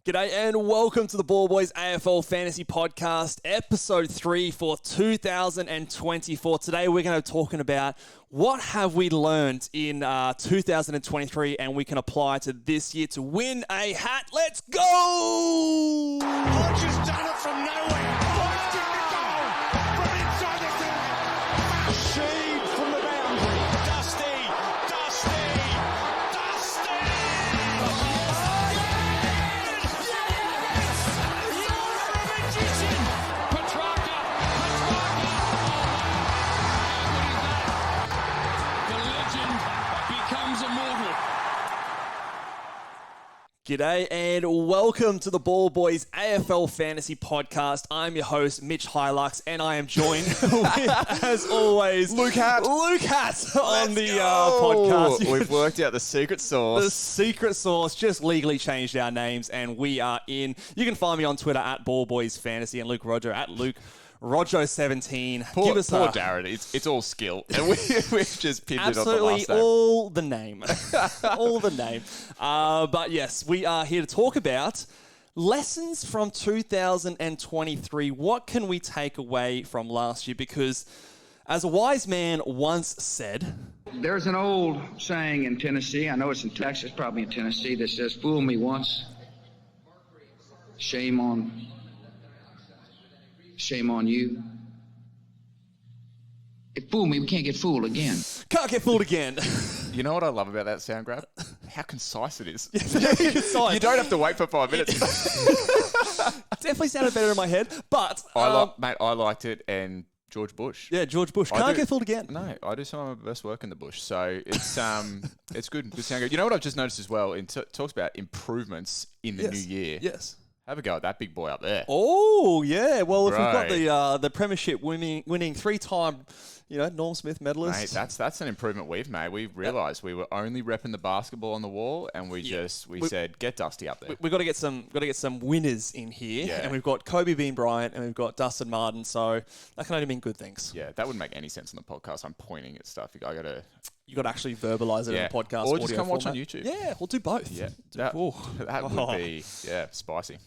G'day and welcome to the Ball Boys AFL Fantasy Podcast, episode 3 for 2024. Today we're going to be talking about what have we learned in 2023 and we can apply to this year to win a hat. Let's go! Hodges done it from nowhere. Busting the goal from inside the 30. Sheed from the boundary. Dusty. G'day and welcome to the Ball Boys AFL Fantasy Podcast. I'm your host, Mitch Hilux, and I am joined with, as always, Luke Hatt on the podcast. We've worked out the secret sauce. The secret sauce, just legally changed our names, and we are in. You can find me on Twitter at Ball Boys Fantasy and Luke Roger at Luke Rojo17. Poor Darren, it's all skill. And we've just pinned it on the absolutely last name. all the name. All the name. But yes, we are here to talk about lessons from 2023. What can we take away from last year? Because as a wise man once said, there's an old saying in Tennessee, I know it's in Texas, probably in Tennessee, that says, fool me once, shame on you. If fool me, we can't get fooled again. Can't get fooled again. You know what I love about that sound grab? How concise it is. Very concise. You don't have to wait for 5 minutes. Definitely sounded better in my head, but... I liked it, and George Bush. Yeah, George Bush. Can't get fooled again. No, I do some of my best work in the bush, so it's it's good. Good sound grab. You know what I've just noticed as well? It talks about improvements in the new year. Yes. Have a go at that big boy up there. Oh, yeah. Well, if Right. we've got the premiership winning three-time, Norm Smith medalist. Mate, that's an improvement we've made. We realised we were only repping the basketball on the wall, and we said, get Dusty up there. We've got to get some winners in here, Yeah. and we've got Kobe Bean Bryant, and we've got Dustin Martin, so that can only mean good things. Yeah, that wouldn't make any sense on the podcast. I'm pointing at stuff. You got to actually verbalise it in the podcast. Or just audio come watch format. on YouTube. Yeah, we'll do both. Yeah, that Oh. would be spicy.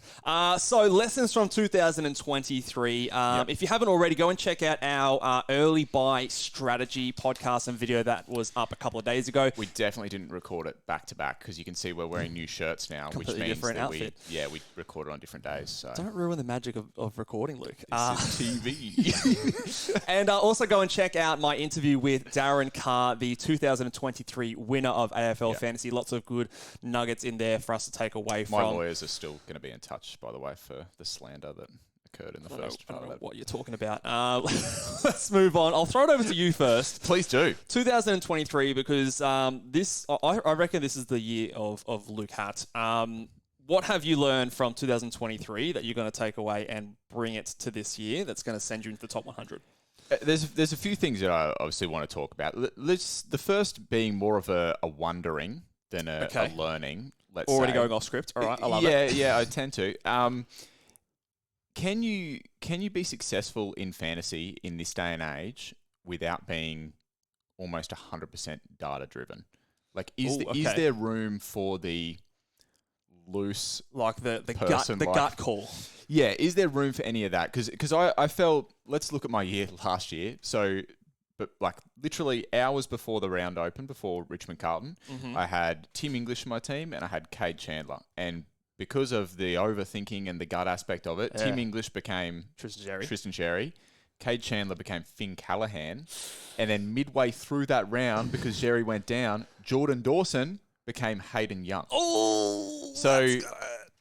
So lessons from 2023. If you haven't already, go and check out our early buy strategy podcast and video that was up a couple of days ago. We definitely didn't record it back to back because you can see we're wearing new shirts now, which Completely means different that outfit. we recorded on different days. So Don't ruin the magic of recording, Luke. this is TV. And also go and check out my interview with Darren Carr, the 2023 winner of AFL Fantasy. Lots of good nuggets in there for us to take away from. My lawyers are still going to be in touch, by the way, for the slander that occurred in the first I part don't of know that. what you're talking about. Let's move on. I'll throw it over to you first. Please do. 2023, because I reckon this is the year of Luke Hatt. What have you learned from 2023 that you're going to take away and bring it to this year that's going to send you into the top 100? There's a few things that I obviously want to talk about. The first being more of a wondering than a learning. Let's Already say. going off script. All right, I love it. Yeah, I tend to. Can you be successful in fantasy in this day and age without being almost 100% data driven? Like, is there room for the loose, Like the person, gut call. Yeah, is there room for any of that? Because I felt, let's look at my year last year. So, but like literally hours before the round opened, before Richmond Carlton, I had Tim English in my team and I had Cade Chandler. And because of the overthinking and the gut aspect of it, Tim English became Tristan Sherry. Cade Chandler became Finn Callahan. And then midway through that round, because Sherry went down, Jordan Dawson became Hayden Young. Oh, so,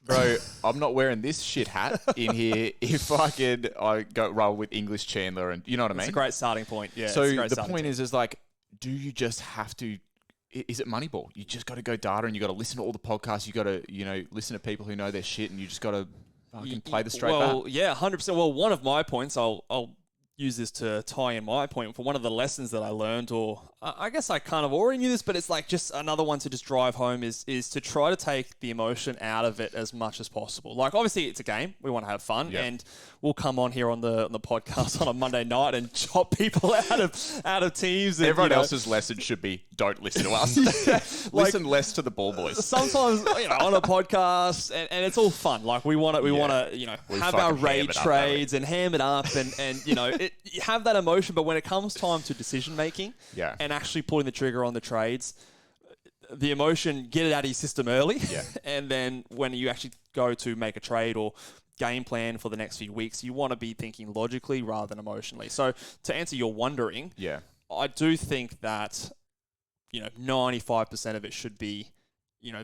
bro, I'm not wearing this shit hat in here if I go roll with English Chandler, and you know what I mean? It's a great starting point. Yeah. So the point is like, do you just have to? Is it Moneyball? You just got to go data, and you got to listen to all the podcasts. You got to listen to people who know their shit, and you just got to fucking play the straight bat. Well, yeah, 100%. Well, one of my points, I'll use this to tie in my point for one of the lessons that I learned, or I guess I kind of already knew this, but it's like just another one to just drive home is to try to take the emotion out of it as much as possible. Like, obviously it's a game. We want to have fun, and we'll come on here on the podcast on a Monday night and chop people out of teams. And, Everyone else's lesson should be, don't listen to us. Listen less to the ball boys. Sometimes, on a podcast, and it's all fun. Like, we want to, have our raid trades and ham it up and you have that emotion, but when it comes time to decision making and actually pulling the trigger on the trades, the emotion, get it out of your system early. And then when you actually go to make a trade or game plan for the next few weeks, you want to be thinking logically rather than emotionally. So to answer your wondering, I do think that 95% of it should be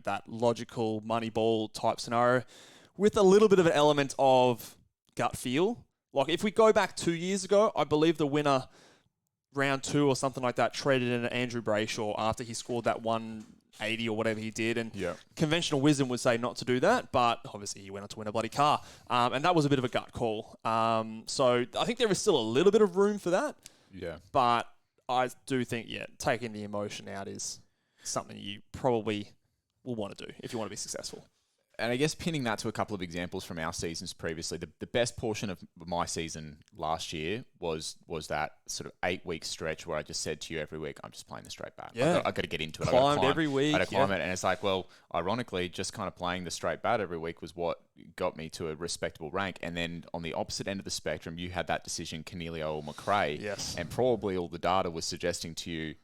that logical money ball type scenario with a little bit of an element of gut feel. Like, if we go back 2 years ago, I believe the winner round 2 or something like that traded in Andrew Brayshaw after he scored that 180 or whatever he did. And conventional wisdom would say not to do that, but obviously he went on to win a bloody car. And that was a bit of a gut call. So I think there is still a little bit of room for that. But I do think, taking the emotion out is something you probably will want to do if you want to be successful. And I guess pinning that to a couple of examples from our seasons previously, the best portion of my season last year was that sort of 8-week stretch where I just said to you every week, I'm just playing the straight bat. I've got to get into it. Climbed every week. I had to climb it. And it's like, well, ironically, just kind of playing the straight bat every week was what got me to a respectable rank. And then on the opposite end of the spectrum, you had that decision, Cornelio or McRae. Yes. And probably all the data was suggesting to you,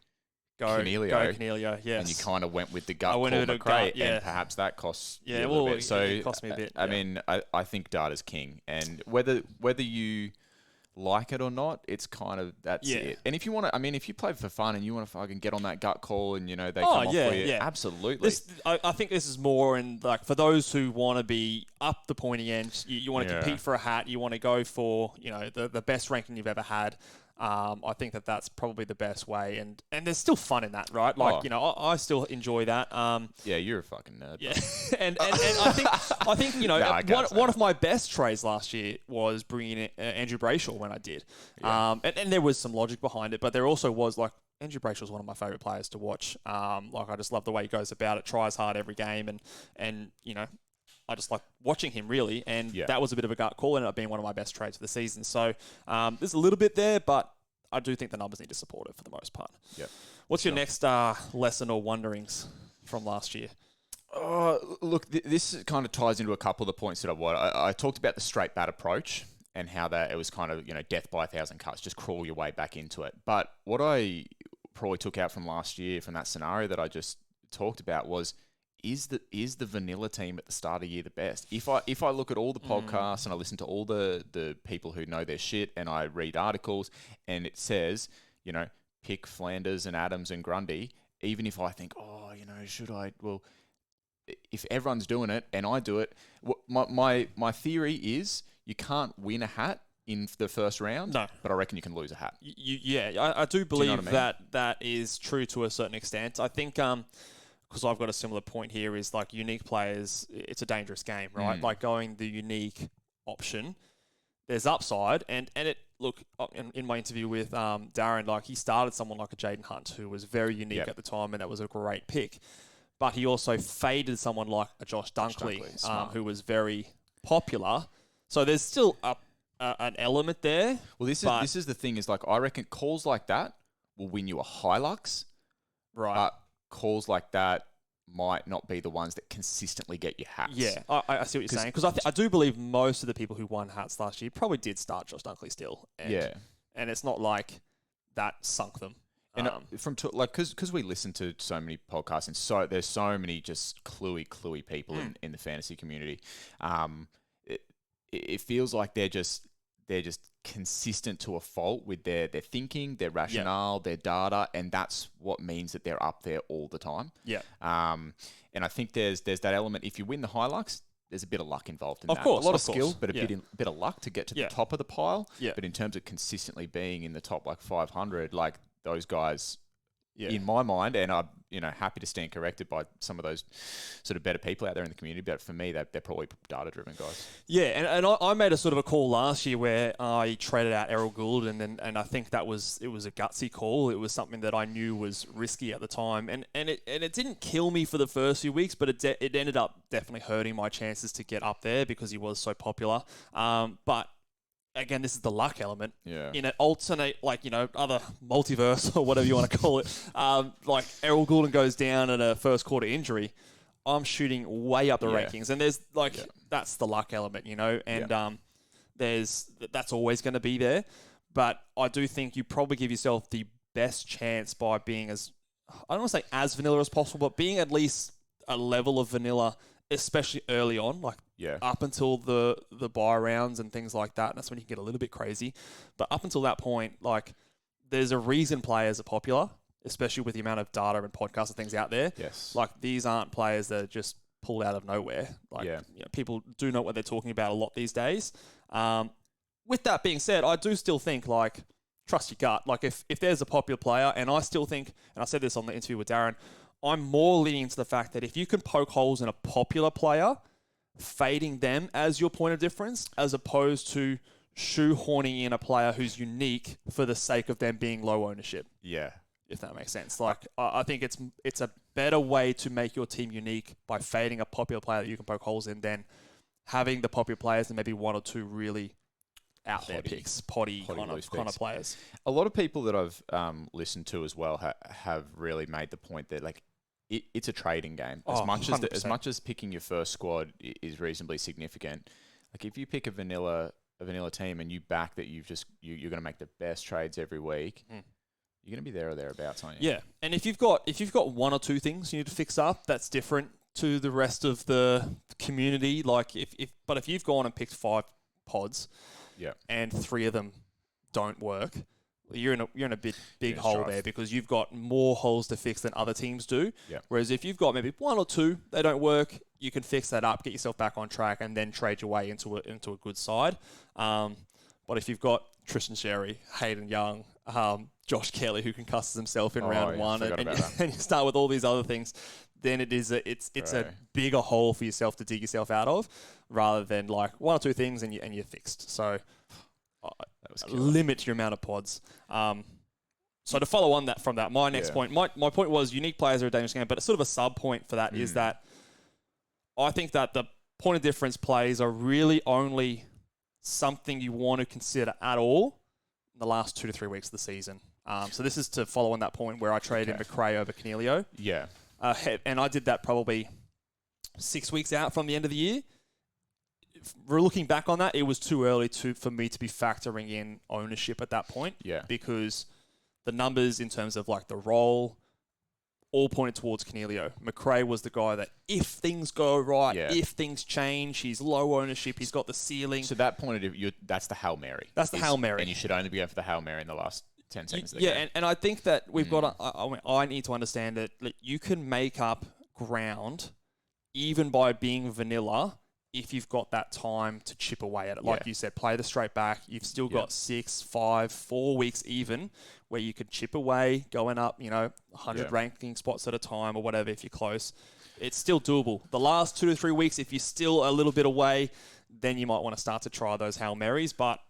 Go Cornelio, yes. And you kind of went with the gut call McRae, and perhaps that costs you a little bit. So it cost me a bit. I mean, I think data's king, and whether you like it or not, it's kind of that's it. And if you want to, if you play for fun and you want to fucking get on that gut call, and they come off for you, absolutely. I think this is more in like for those who want to be up the pointy end. You want to compete for a hat. You want to go for the best ranking you've ever had. I think that's probably the best way, and there's still fun in that, right? Like I still enjoy that. You're a fucking nerd. Yeah, and I think one of my best trades last year was bringing in Andrew Brayshaw when I did, and there was some logic behind it, but there also was like Andrew Brayshaw is one of my favorite players to watch. Like I just love the way he goes about it, tries hard every game, and I just like watching him, really, and that was a bit of a gut call. Ended up being one of my best trades of the season. So there's a little bit there, but I do think the numbers need to support it for the most part. What's your next lesson or wonderings from last year? Look, this kind of ties into a couple of the points that I talked about the straight bat approach and how that it was kind of death by 1,000 cuts, just crawl your way back into it. But what I probably took out from last year from that scenario that I just talked about was, is the vanilla team at the start of the year the best? If I look at all the podcasts and I listen to all the people who know their shit and I read articles and it says, pick Flanders and Adams and Grundy, even if I think, should I? Well, if everyone's doing it and I do it, my theory is you can't win a hat in the first round, but I reckon you can lose a hat. I do believe that is true to a certain extent. I think because I've got a similar point here, is like unique players, it's a dangerous game, right? Like going the unique option, there's upside. And it, look, in my interview with Darren, like he started someone like a Jaden Hunt, who was very unique at the time, and that was a great pick. But he also faded someone like a Josh Dunkley, who was very popular. So there's still an element there. Well, this is the thing, is like, I reckon calls like that will win you a Hilux. Right. But calls like that might not be the ones that consistently get you hats. Yeah, I see what you're saying. Because I do believe most of the people who won hats last year probably did start Josh Dunkley still. And, and it's not like that sunk them. And because we listen to so many podcasts and there's so many just cluey people in the fantasy community. It feels like they're just consistent to a fault with their thinking, their rationale, their data, and that's what means that they're up there all the time. And I think there's that element. If you win the Hilux, there's a bit of luck involved in that. Of course, a lot of skill, but a bit of luck to get to the Yeah. top of the pile. Yeah. But in terms of consistently being in the top like 500, like those guys in my mind, and I'm happy to stand corrected by some of those sort of better people out there in the community. But for me, they're probably data-driven guys. Yeah, and I made a sort of a call last year where I traded out Errol Gould, and I think it was a gutsy call. It was something that I knew was risky at the time, and it didn't kill me for the first few weeks, but it ended up definitely hurting my chances to get up there because he was so popular. But again, this is the luck element. Yeah. In an alternate, other multiverse or whatever you want to call it, like Errol Goulden goes down in a first quarter injury, I'm shooting way up the rankings. And there's that's the luck element, and that's always going to be there. But I do think you probably give yourself the best chance by being I don't want to say as vanilla as possible, but being at least a level of vanilla, especially early on, up until the buy rounds and things like that. And that's when you get a little bit crazy. But up until that point, there's a reason players are popular, especially with the amount of data and podcasts and things out there. Yes. These aren't players that are just pulled out of nowhere. People do know what they're talking about a lot these days. With that being said, I do still think, trust your gut. If there's a popular player, and I still think, and I said this on the interview with Darren, I'm more leaning to the fact that if you can poke holes in a popular player, fading them as your point of difference, as opposed to shoehorning in a player who's unique for the sake of them being low ownership. Yeah. If that makes sense. I think it's a better way to make your team unique by fading a popular player that you can poke holes in than having the popular players and maybe one or two really out there picks, potty kind of players. A lot of people that I've listened to as well have really made the point that it's a trading game. As much as picking your first squad is reasonably significant. If you pick a vanilla team and you back that you're going to make the best trades every week, you're going to be there or thereabouts, aren't you? Yeah, and if you've got one or two things you need to fix up, that's different to the rest of the community. If you've gone and picked 5 pods, and 3 of them don't work, you're in a big hole there because you've got more holes to fix than other teams do. Yeah. Whereas if you've got maybe 1 or 2 they don't work, you can fix that up, get yourself back on track, and then trade your way into a good side. But if you've got Tristan Sherry, Hayden Young, Josh Kelly, who concusses himself in round 1, and you start with all these other things, then it's a bigger hole for yourself to dig yourself out of, rather than 1 or 2 things and you're fixed. So limit your amount of pods. So to follow on from that, my next point, my point was unique players are a dangerous game, but sort of a sub point for that is that I think that the point of difference plays are really only something you want to consider at all in the last 2 to 3 weeks of the season. So this is to follow on that point where I traded McRae over Cornelio. Yeah. And I did that probably 6 weeks out from the end of the year. We're looking back on that, it was too early for me to be factoring in ownership at that point. Yeah. Because the numbers in terms of the role all pointed towards Cornelio. McRae was the guy that if things go right, if things change, he's low ownership, he's got the ceiling. So that point of view, that's the Hail Mary. That's the Hail Mary. And you should only be going for the Hail Mary in the last 10 seconds of the game. And I think that we've got I need to understand that you can make up ground even by being vanilla if you've got that time to chip away at it. Like you said, play the straight back. You've still got 6, 5, 4 weeks even where you could chip away, going up, 100 ranking spots at a time or whatever if you're close. It's still doable. The last 2 to 3 weeks, if you're still a little bit away, then you might want to start to try those Hail Marys. But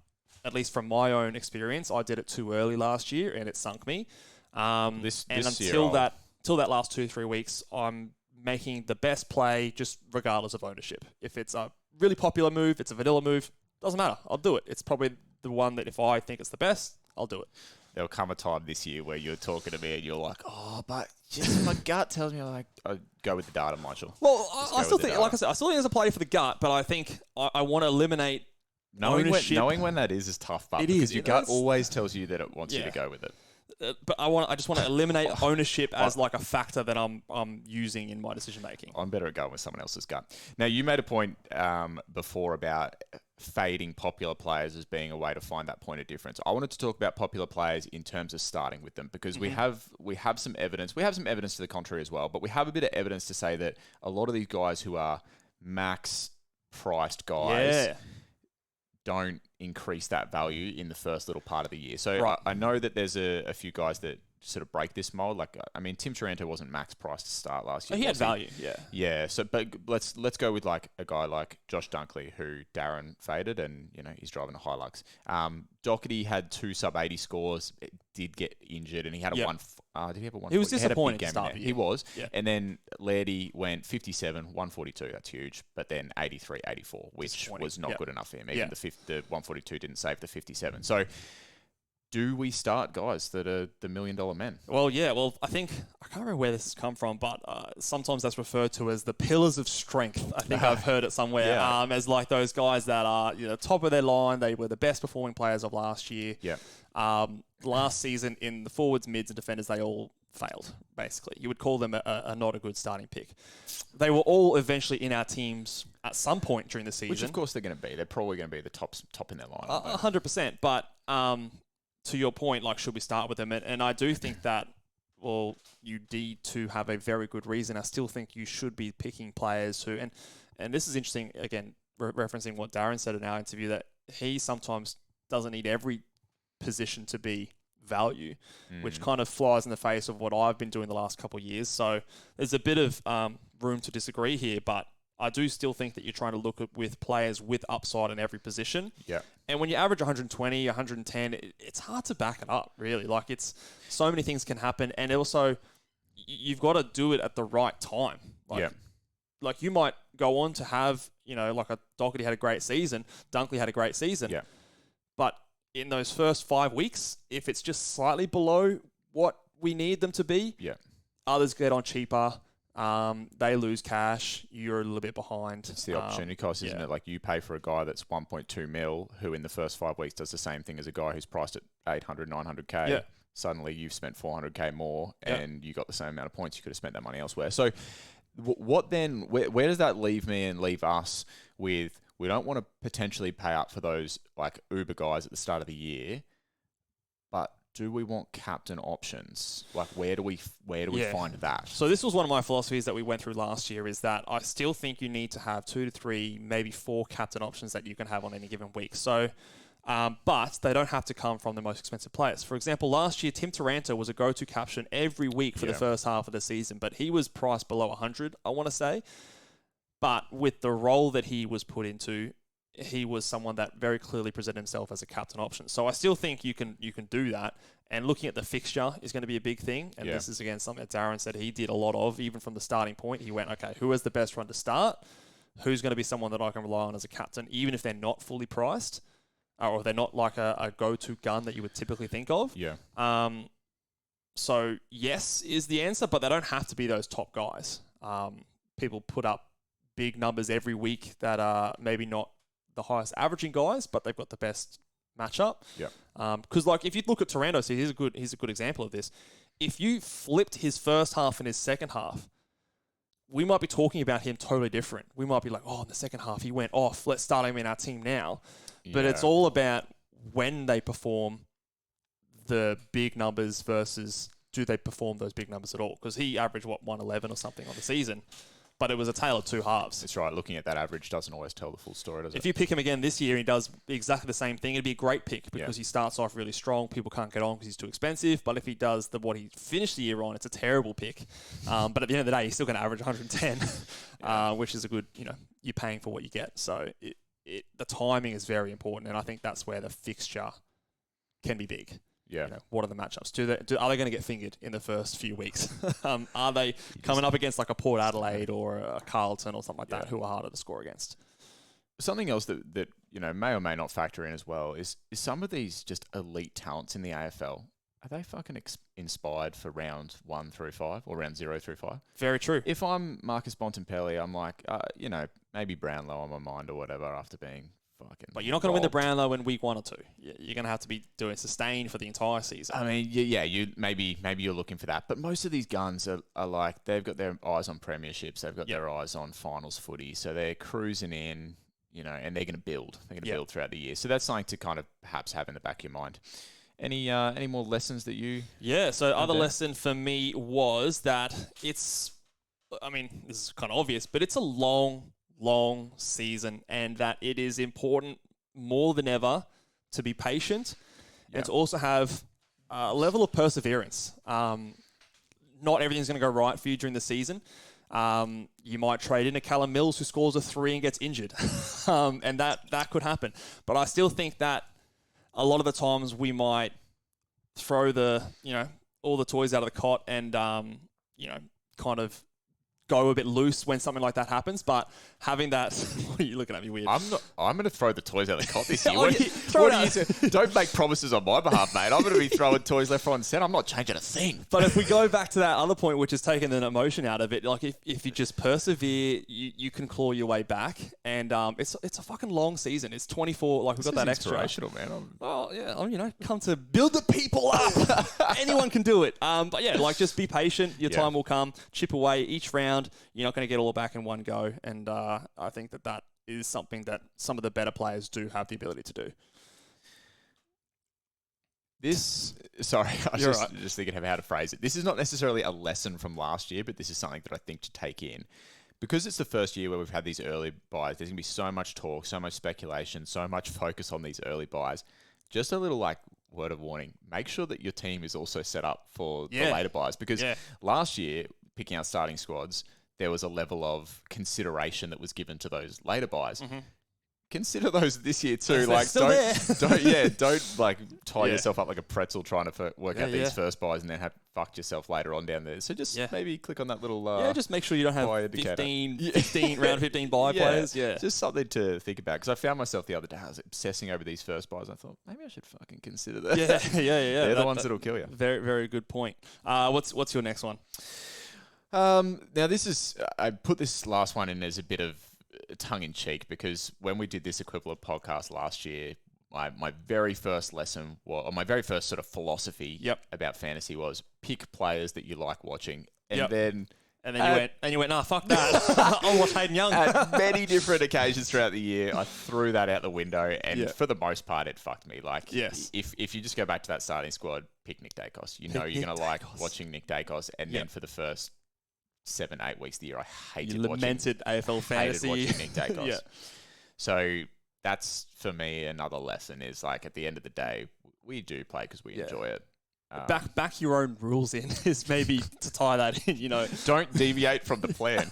at least from my own experience, I did it too early last year and it sunk me. Until that last 2 to 3 weeks, I'm making the best play just regardless of ownership. If it's a really popular move, it's a vanilla move, doesn't matter. I'll do it. It's probably the one that if I think it's the best, I'll do it. There'll come a time this year where you're talking to me and you're like, but just my gut tells me I go with the data, Marshall. Well, I still think, like I said, I still think there's a play for the gut, but I think I want to eliminate ownership. Knowing when that is tough, but because your gut always tells you that it wants you to go with it. But I just want to eliminate ownership as a factor that I'm using in my decision making. I'm better at going with someone else's gut. Now, you made a point before about fading popular players as being a way to find that point of difference. I wanted to talk about popular players in terms of starting with them because we have some evidence. We have some evidence to the contrary as well, but we have a bit of evidence to say that a lot of these guys who are max priced don't increase that value in the first little part of the year. So I know that there's a few guys that sort of break this mold. Like, I mean, Tim Taranto wasn't max priced to start last year. He had value, yeah. Yeah. So, but let's go with like a guy like Josh Dunkley, who Darren faded, and he's driving a Hilux. Doherty had 2 sub-80 scores. It did get injured, and he had a one. Did he have a 140? He was disappointing game to start the year. He was. Yeah. And then Lairdy went 57, 142. That's huge. But then 83, 84, which was not good enough for him. Even the 142 didn't save the 57. So, do we start guys that are the $1 million men? Well, yeah. Well, I can't remember where this has come from, but sometimes that's referred to as the pillars of strength. I think I've heard it somewhere as like those guys that are top of their line. They were the best performing players of last year. Yeah. Last season in the forwards, mids, and defenders, they all failed, basically. You would call them a not a good starting pick. They were all eventually in our teams at some point during the season. Which, of course, they're going to be. They're probably going to be the top in their line. 100%. But to your point, like, should we start with them? And I do think that, well, you need to have a very good reason. I still think you should be picking players who, and this is interesting, again, referencing what Darren said in our interview, that he sometimes doesn't need every position to be value, which kind of flies in the face of what I've been doing the last couple of years. So there's a bit of room to disagree here, but I do still think that you're trying to look at with players with upside in every position. Yeah. And when you average 120, 110, it's hard to back it up, really. Like, it's so many things can happen. And also, you've got to do it at the right time. Like, you might go on to have, like a Doherty had a great season, Dunkley had a great season. Yeah. But in those first 5 weeks, if it's just slightly below what we need them to be, others get on cheaper. They lose cash. You're a little bit behind. It's the opportunity cost, isn't it? Like, you pay for a guy that's 1.2 mil, who in the first 5 weeks does the same thing as a guy who's priced at 800, 900K. Yeah. Suddenly you've spent 400K more and you got the same amount of points. You could have spent that money elsewhere. So what then, where does that leave me and leave us with, we don't want to potentially pay up for those like Uber guys at the start of the year, but do we want captain options? Like, where do we find that? So this was one of my philosophies that we went through last year, is that I still think you need to have 2 to 3, maybe 4 captain options that you can have on any given week. So, but they don't have to come from the most expensive players. For example, last year, Tim Taranto was a go-to captain every week for the first half of the season, but he was priced below 100, I want to say. But with the role that he was put into, he was someone that very clearly presented himself as a captain option. So I still think you can do that. And looking at the fixture is going to be a big thing. And this is, again, something that Darren said he did a lot of, even from the starting point. He went, okay, who has the best run to start? Who's going to be someone that I can rely on as a captain, even if they're not fully priced, or they're not like a go-to gun that you would typically think of? Yeah. So yes is the answer, but they don't have to be those top guys. People put up big numbers every week that are maybe not the highest averaging guys, but they've got the best matchup. Yeah. Because like, if you look at Taranto, so here's a good example of this. If you flipped his first half and his second half, we might be talking about him totally different. We might be like, oh, in the second half he went off. Let's start him in our team now. But it's all about when they perform the big numbers versus do they perform those big numbers at all? Because he averaged 111 or something on the season. But it was a tale of two halves. That's right. Looking at that average doesn't always tell the full story, does it? If you pick him again this year and he does exactly the same thing, it'd be a great pick because he starts off really strong. People can't get on because he's too expensive. But if he does what he finished the year on, it's a terrible pick. But at the end of the day, he's still going to average 110, which is a good, you're paying for what you get. So the timing is very important. And I think that's where the fixture can be big. Yeah. What are the matchups? Are they going to get fingered in the first few weeks? Are they coming up against like a Port Adelaide or a Carlton or something like that, who are harder to score against? Something else that may or may not factor in as well is some of these just elite talents in the AFL. Are they fucking inspired for round 1 through 5 or round 0 through 5? Very true. If I'm Marcus Bontempelli, I'm like, maybe Brownlow on my mind or whatever after being fucking. But you're not going to win the Brownlow in week 1 or 2. You're going to have to be doing sustained for the entire season. I mean, you maybe you're looking for that. But most of these guns are like, they've got their eyes on premierships. They've got their eyes on finals footy. So they're cruising in, and they're going to build. They're going to build throughout the year. So that's something to kind of perhaps have in the back of your mind. Any more lessons that you... Yeah, so other lesson for me was that this is kind of obvious, but it's a long season, and that it is important more than ever to be patient and to also have level of perseverance. Not everything's going to go right for you during the season. You might trade in a Callum Mills who scores a 3 and gets injured. And that could happen. But I still think that a lot of the times we might throw all the toys out of the cot and, kind of go a bit loose when something like that happens. But having that, what are you looking at me weird? I'm going to throw the toys out of the cot this year. Don't make promises on my behalf, mate. I'm going to be throwing toys left, right, and centre. I'm not changing a thing. But if we go back to that other point, which is taking an emotion out of it, like if you just persevere, you can claw your way back. And it's a fucking long season. It's 24. Like we've got that extra. Inspirational, man. Well, yeah, come to build the people up. Anyone can do it. But yeah, like just be patient. Your time will come. Chip away each round. You're not going to get all back in one go. And I think that is something that some of the better players do have the ability to do. I was just thinking of how to phrase it. This is not necessarily a lesson from last year, but this is something that I think to take in. Because it's the first year where we've had these early buys, there's going to be so much talk, so much speculation, so much focus on these early buys. Just a little word of warning. Make sure that your team is also set up for the later buys. Because last year, picking out starting squads, there was a level of consideration that was given to those later buys. Mm-hmm. Consider those this year too. Yes, don't tie yourself up like a pretzel trying to work out these first buys and then have fucked yourself later on down there. So just maybe click on that little just make sure you don't have 15 round 15 buy players. Yeah, just something to think about. Because I found myself the other day, I was obsessing over these first buys. I thought maybe I should fucking consider that. Yeah. They're the ones that'll kill you. Very, very good point. What's your next one? Now this is I put this last one in as a bit of tongue-in-cheek because when we did this equivalent podcast last year, my very first lesson, or my very first sort of philosophy about fantasy was pick players that you like watching, and then you went, nah, fuck that. I'll watch Hayden Young. At many different occasions throughout the year, I threw that out the window, and for the most part, it fucked me. Like, if you just go back to that starting squad, pick Nick Dacos. You're going to like watching Nick Dacos, and then for the first 7-8 weeks of the year, I hated lamented AFL Fantasy. Watching Nick Dacos. So that's, for me, another lesson is like at the end of the day, we do play because we enjoy it. Back your own rules in is maybe to tie that in, Don't deviate from the plan.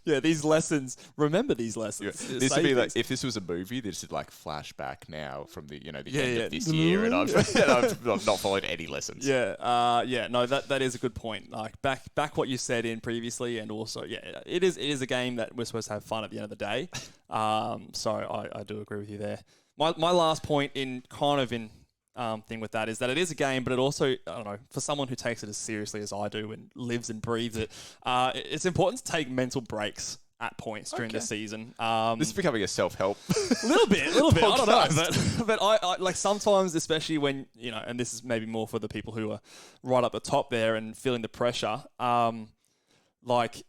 These lessons, remember these lessons. Yeah. This would be like, if this was a movie, this is like flashback now from the end of this year, and I've not followed any lessons. No, that is a good point. Like back what you said in previously, and also, it is a game that we're supposed to have fun at the end of the day. So I do agree with you there. My last point thing with that is that it is a game, but it also, I don't know, for someone who takes it as seriously as I do and lives and breathes it, it's important to take mental breaks at points during the season. This is becoming a self-help. A little bit. I don't know, but I like sometimes, especially when, and this is maybe more for the people who are right up the top there and feeling the pressure, like,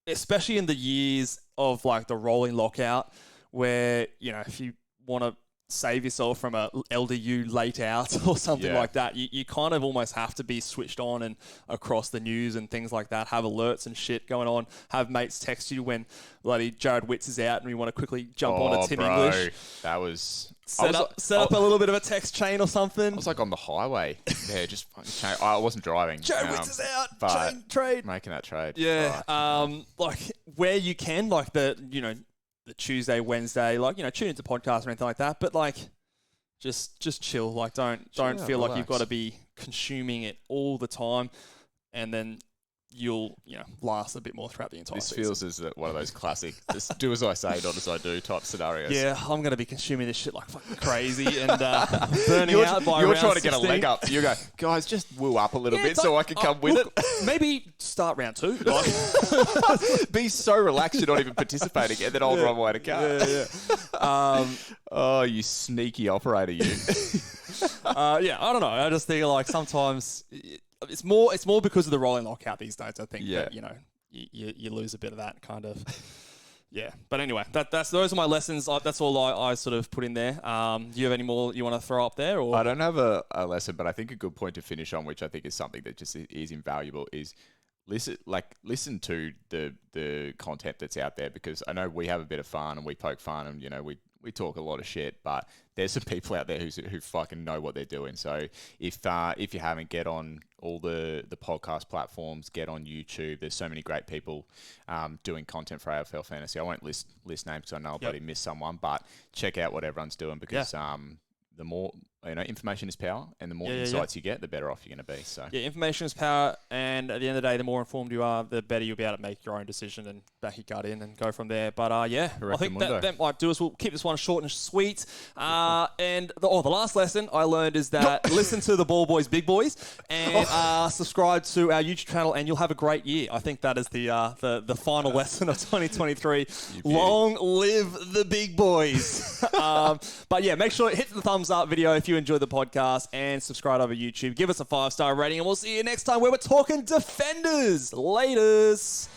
especially in the years of like the rolling lockout where, if you want to save yourself from a LDU late out or something like that, you kind of almost have to be switched on and across the news and things like that, have alerts and shit going on, have mates text you when bloody Jared Witts is out and we want to quickly jump on to Tim English. That was... Set up a little bit of a text chain or something. I was like on the highway. Just fucking change. I wasn't driving. Jared Witts is out. Trade. Making that trade. Yeah. Like where you can, like the Tuesday, Wednesday, like, tune into podcasts or anything like that. But like, just chill. Like, don't feel like you've got to be consuming it all the time, and then you'll last a bit more throughout the entire season. This feels as one of those classic just do as I say, not as I do type scenarios. Yeah, I'm going to be consuming this shit like fucking crazy and burning out by You're around trying to 16. get a leg up. You go, guys, just woo up a little bit so I can come with it. Maybe start round 2. Like. Be so relaxed you're not even participating, and then I'll run away to car. Oh, you sneaky operator, you. I don't know. I just think like sometimes it's more because of the rolling lockout these days. I think that, you lose a bit of that kind of. Yeah, but anyway, those are my lessons. That's all I sort of put in there. Do you have any more you want to throw up there? Or? I don't have a lesson, but I think a good point to finish on, which I think is something that just is invaluable, is listen to the content that's out there, because I know we have a bit of fun and we poke fun and, you know, we talk a lot of shit, but there's some people out there who fucking know what they're doing. So if you haven't, get on all the podcast platforms, get on YouTube. There's so many great people doing content for AFL Fantasy. I won't list names because I know I'll probably miss someone, but check out what everyone's doing, because the more, you know, information is power, and the more insights you get, the better off you're going to be. So information is power, and at the end of the day, the more informed you are, the better you'll be able to make your own decision and back your gut in and go from there. But I think that might do us. We'll keep this one short and sweet. And the last lesson I learned is that listen to the Ball Boys, Big Boys, and subscribe to our YouTube channel, and you'll have a great year. I think that is the final lesson of 2023. Long live the Big Boys. But yeah, make sure hit the thumbs up video if you enjoy the podcast, and subscribe over YouTube. Give us a 5-star rating, and we'll see you next time where we're talking defenders. Laters.